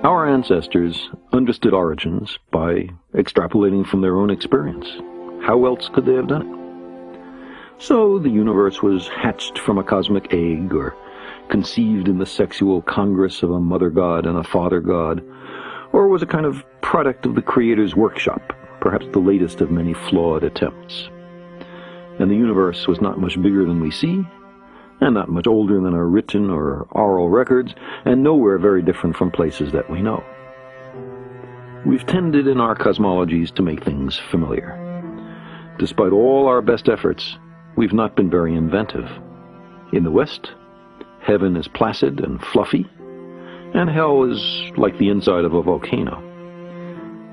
Our ancestors understood origins by extrapolating from their own experience. How else could they have done it? So the universe was hatched from a cosmic egg, or conceived in the sexual congress of a mother god and a father god, or was a kind of product of the Creator's workshop, perhaps the latest of many flawed attempts. And the universe was not much bigger than we see, and not much older than our written or oral records, and nowhere very different from places that we know. We've tended in our cosmologies to make things familiar. Despite all our best efforts, we've not been very inventive. In the West, heaven is placid and fluffy, and hell is like the inside of a volcano.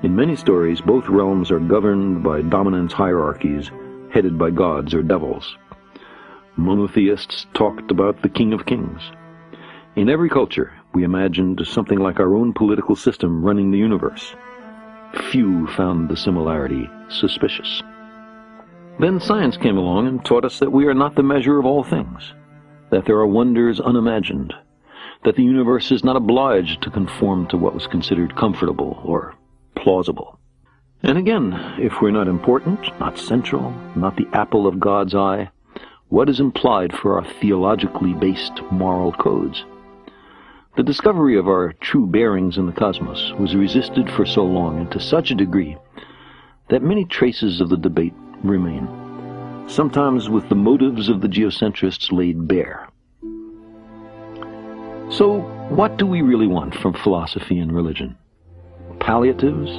In many stories, both realms are governed by dominance hierarchies, headed by gods or devils. Monotheists talked about the King of Kings. In every culture, we imagined something like our own political system running the universe. Few found the similarity suspicious. Then science came along and taught us that we are not the measure of all things, that there are wonders unimagined, that the universe is not obliged to conform to what was considered comfortable or plausible. And again, if we're not important, not central, not the apple of God's eye, what is implied for our theologically based moral codes? The discovery of our true bearings in the cosmos was resisted for so long and to such a degree that many traces of the debate remain, sometimes with the motives of the geocentrists laid bare. So, what do we really want from philosophy and religion? Palliatives?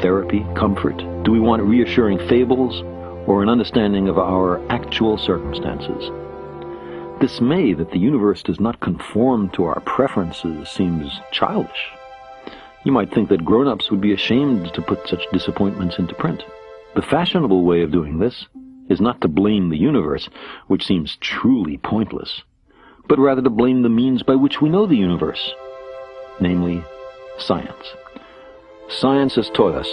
Therapy? Comfort? Do we want reassuring fables, or an understanding of our actual circumstances? Dismay that the universe does not conform to our preferences seems childish. You might think that grown-ups would be ashamed to put such disappointments into print. The fashionable way of doing this is not to blame the universe, which seems truly pointless, but rather to blame the means by which we know the universe, namely, science. Science has taught us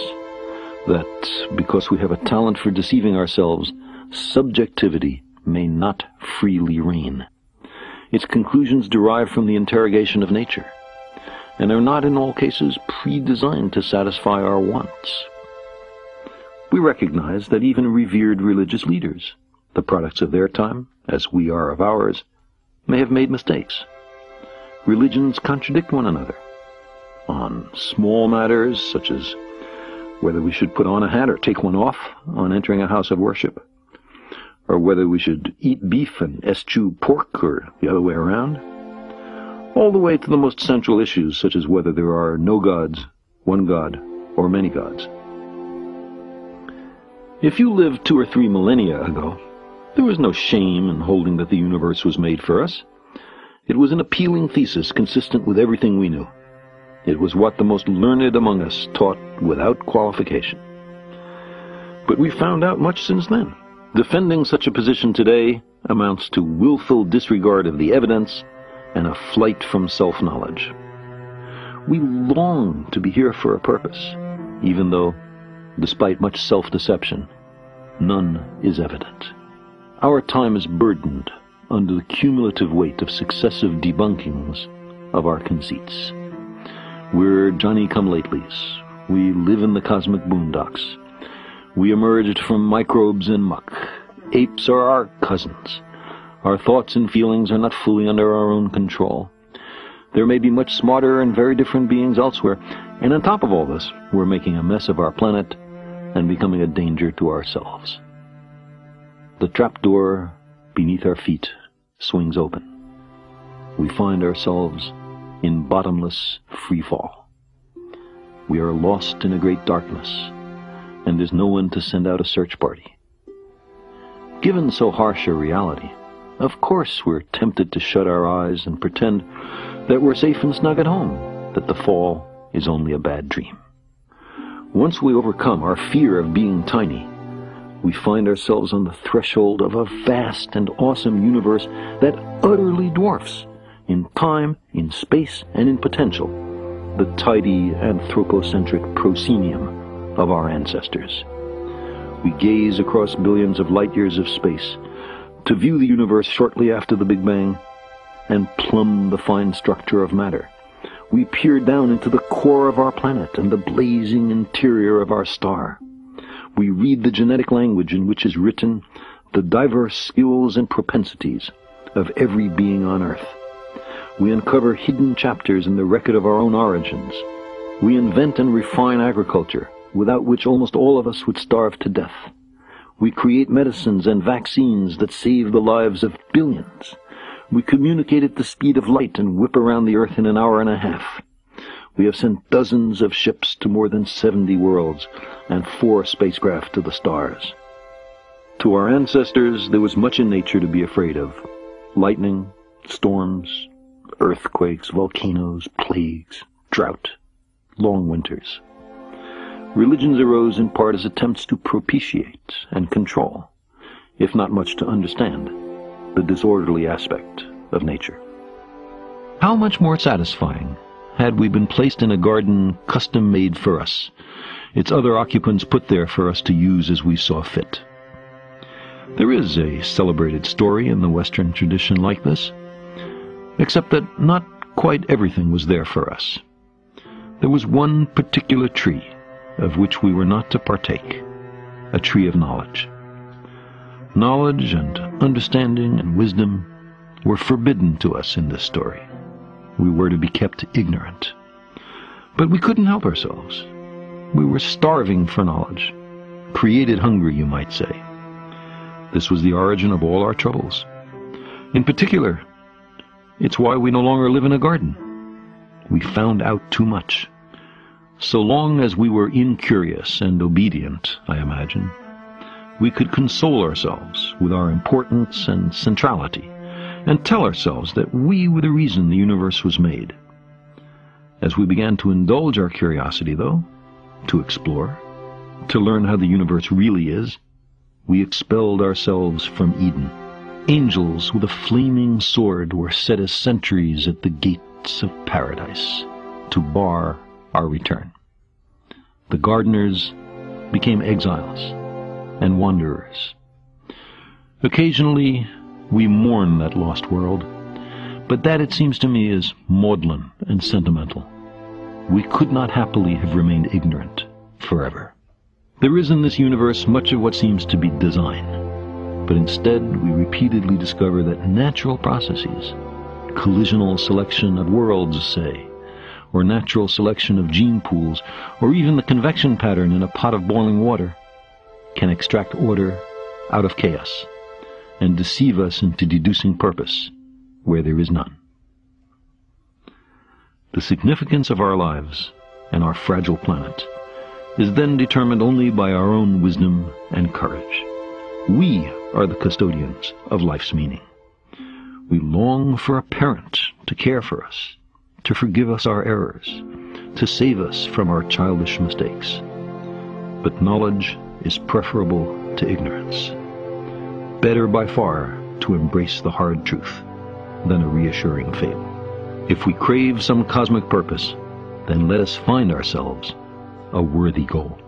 that because we have a talent for deceiving ourselves, subjectivity may not freely reign. Its conclusions derive from the interrogation of nature, and are not in all cases pre-designed to satisfy our wants. We recognize that even revered religious leaders, the products of their time, as we are of ours, may have made mistakes. Religions contradict one another on small matters such as whether we should put on a hat or take one off on entering a house of worship, or whether we should eat beef and eschew pork or the other way around, all the way to the most central issues such as whether there are no gods, one god, or many gods. If you lived 2 or 3 millennia ago, there was no shame in holding that the universe was made for us. It was an appealing thesis consistent with everything we knew. It was what the most learned among us taught without qualification. But we found out much since then. Defending such a position today amounts to willful disregard of the evidence and a flight from self-knowledge. We long to be here for a purpose, even though, despite much self-deception, none is evident. Our time is burdened under the cumulative weight of successive debunkings of our conceits. We're Johnny-come-latelys. We live in the cosmic boondocks. We emerged from microbes and muck. Apes are our cousins. Our thoughts and feelings are not fully under our own control. There may be much smarter and very different beings elsewhere, and on top of all this, we're making a mess of our planet and becoming a danger to ourselves. The trapdoor beneath our feet swings open. We find ourselves in bottomless freefall. We are lost in a great darkness, and there's no one to send out a search party. Given so harsh a reality, of course we're tempted to shut our eyes and pretend that we're safe and snug at home, that the fall is only a bad dream. Once we overcome our fear of being tiny, we find ourselves on the threshold of a vast and awesome universe that utterly dwarfs, in time, in space, and in potential, the tidy anthropocentric proscenium of our ancestors. We gaze across billions of light years of space to view the universe shortly after the Big Bang and plumb the fine structure of matter, We peer down into the core of our planet and the blazing interior of our star. We read the genetic language in which is written the diverse skills and propensities of every being on Earth. We uncover hidden chapters in the record of our own origins. We invent and refine agriculture, without which almost all of us would starve to death. We create medicines and vaccines that save the lives of billions. We communicate at the speed of light and whip around the Earth in an hour and a half. We have sent dozens of ships to more than 70 worlds and 4 spacecraft to the stars. To our ancestors, there was much in nature to be afraid of. Lightning, storms, earthquakes, volcanoes, plagues, drought, long winters. Religions arose in part as attempts to propitiate and control, if not much to understand, the disorderly aspect of nature. How much more satisfying had we been placed in a garden custom-made for us, its other occupants put there for us to use as we saw fit. There is a celebrated story in the Western tradition like this, except that not quite everything was there for us. There was one particular tree of which we were not to partake, a tree of knowledge. Knowledge and understanding and wisdom were forbidden to us in this story. We were to be kept ignorant. But we couldn't help ourselves. We were starving for knowledge, created hungry, you might say. This was the origin of all our troubles. In particular, it's why we no longer live in a garden. We found out too much. So long as we were incurious and obedient, I imagine, we could console ourselves with our importance and centrality, and tell ourselves that we were the reason the universe was made. As we began to indulge our curiosity, though, to explore, to learn how the universe really is, we expelled ourselves from Eden. Angels with a flaming sword were set as sentries at the gates of paradise to bar our return. The gardeners became exiles and wanderers. Occasionally, we mourn that lost world, but that, it seems to me, is maudlin and sentimental. We could not happily have remained ignorant forever. There is in this universe much of what seems to be design, but instead we repeatedly discover that natural processes, collisional selection of worlds, say, or natural selection of gene pools, or even the convection pattern in a pot of boiling water, can extract order out of chaos and deceive us into deducing purpose where there is none. The significance of our lives and our fragile planet is then determined only by our own wisdom and courage. We are the custodians of life's meaning. We long for a parent to care for us, to forgive us our errors, to save us from our childish mistakes. But knowledge is preferable to ignorance. Better by far to embrace the hard truth than a reassuring fable. If we crave some cosmic purpose, then let us find ourselves a worthy goal.